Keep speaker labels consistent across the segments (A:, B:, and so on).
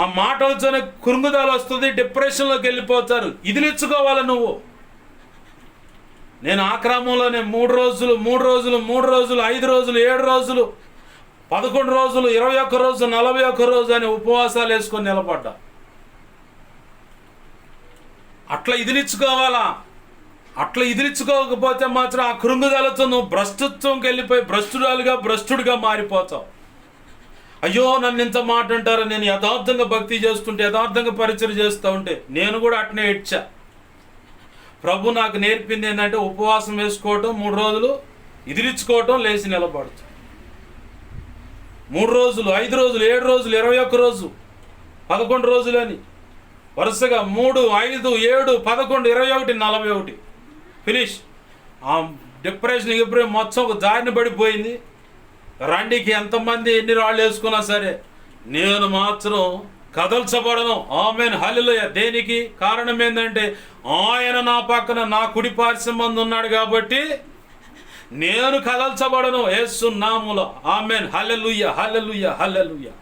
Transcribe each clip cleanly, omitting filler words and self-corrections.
A: ఆ మాటలతోనే కురుంగుదల వస్తుంది, డిప్రెషన్లోకి వెళ్ళిపోతారు. ఇదిలిచ్చుకోవాలి నువ్వు. నేను ఆ క్రమంలోనే 3 రోజులు 5 రోజులు 7 రోజులు 11 రోజులు 21 రోజు 41 రోజు అని ఉపవాసాలు వేసుకొని నిలబడ్డా. అట్లా ఇదిలిచ్చుకోవాలా. అట్లా ఇదిలిచ్చుకోకపోతే మాత్రం ఆ కృంగుదలతో నువ్వు భ్రష్టత్వంకి వెళ్ళిపోయి భ్రష్టుడిగా మారిపోతావు. అయ్యో నన్ను ఇంత మాట అంటారా, నేను యథార్థంగా భక్తి చేస్తుంటే, యథార్థంగా పరిచయం చేస్తూ ఉంటే నేను కూడా అట్నే ఏడ్చా. ప్రభు నాకు నేర్పింది ఏంటంటే ఉపవాసం వేసుకోవటం, 3 రోజులు ఇదిలిచ్చుకోవటం, లేచి నిలబడతాం. 3 రోజులు 5 రోజులు 7 రోజులు 21 రోజు 11 రోజులని వరుసగా 3 5 7 11 21 41 ఫినిష్. ఆ డిప్రెషన్ మొత్తం ఒక దారిని పడిపోయింది. రండికి ఎంతమంది ఎన్ని రాళ్ళు వేసుకున్నా సరే నేను మాత్రం కదల్చబడను. ఆమేన్, హల్లెలూయా. దేనికి కారణం ఏంటంటే ఆయన నా పక్కన నా కుడి పార్శ్వమందు ఉన్నాడు కాబట్టి నేను కదల్చబడను యేసు నామములో. ఆమేన్, హల్లెలూయా హల్లెలూయా హల్లెలూయా.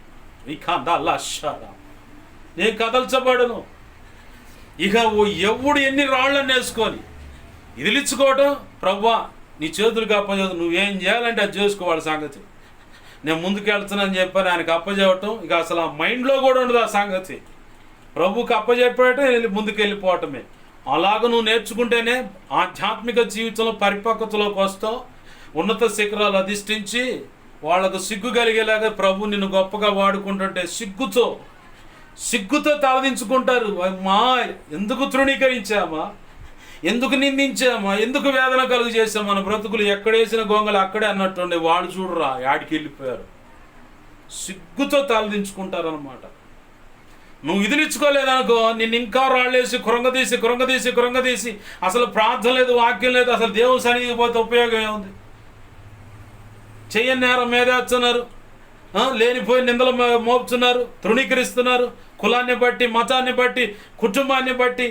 A: నేను కదల్చబడను. ఇక ఎవడు ఎన్ని రాళ్ళని వేసుకొని ఇదిలిచ్చుకోవటం, ప్రభువా నీ చేతులకు అప్పచెబుతూ నువ్వేం చేయాలంటే అది చేసుకోవాలి సంగతి. నేను ముందుకు వెళ్తున్నాను చెప్పని ఆయనకు అప్పచెప్పటం, ఇక అసలు ఆ మైండ్లో కూడా ఉండదు ఆ సంగతి. ప్రభువుకి అప్పచెప్పటం, ముందుకు వెళ్ళిపోవటమే. అలాగ నువ్వు నేర్చుకుంటేనే ఆధ్యాత్మిక జీవితంలో పరిపక్వతలోకి వస్తావు. ఉన్నత శిఖరాలు అధిష్ఠించి వాళ్ళకు సిగ్గు కలిగేలాగా ప్రభు నిన్ను గొప్పగా వాడుకుంటుంటే సిగ్గుతో తలదించుకుంటారు. మా ఎందుకు తృణీకరించామా, ఎందుకు నిందించామా, ఎందుకు వేదన కలుగు చేసాం, మన బ్రతుకులు ఎక్కడేసిన గొంగలు అక్కడే అన్నట్టుండే. వాళ్ళు చూడరా యాడికి వెళ్ళిపోయారు, సిగ్గుతో తలదించుకుంటారు అనమాట. నువ్వు ఇదిలిచ్చుకోలేదనుకో నిన్ను ఇంకా రాళ్ళేసి కృంగదీసి అసలు ప్రార్థన లేదు, వాక్యం లేదు, అసలు దేవుని సన్నిధికి పోతే ఉపయోగం ఏముంది? చెయ్యని నేరం మీదేస్తున్నారు, లేనిపోయి నిందలు మోపుతున్నారు, తృణీకరిస్తున్నారు. కులాన్ని బట్టి, మతాన్ని బట్టి, కుటుంబాన్ని బట్టి,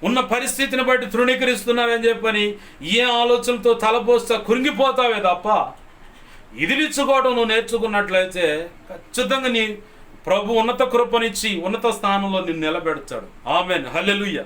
A: ఉన్న పరిస్థితిని బట్టి తృణీకరిస్తున్నారని చెప్పని ఏ ఆలోచనతో తలపోస్తా కృంగిపోతావే తప్ప ఇదిలిచ్చుకోవడం నువ్వు నేర్చుకున్నట్లయితే ఖచ్చితంగా నీ ప్రభు ఉన్నత కృపనిచ్చి ఉన్నత స్థానంలో నిన్ను నిలబెడతాడు. ఆమేన్, హల్లెలూయా.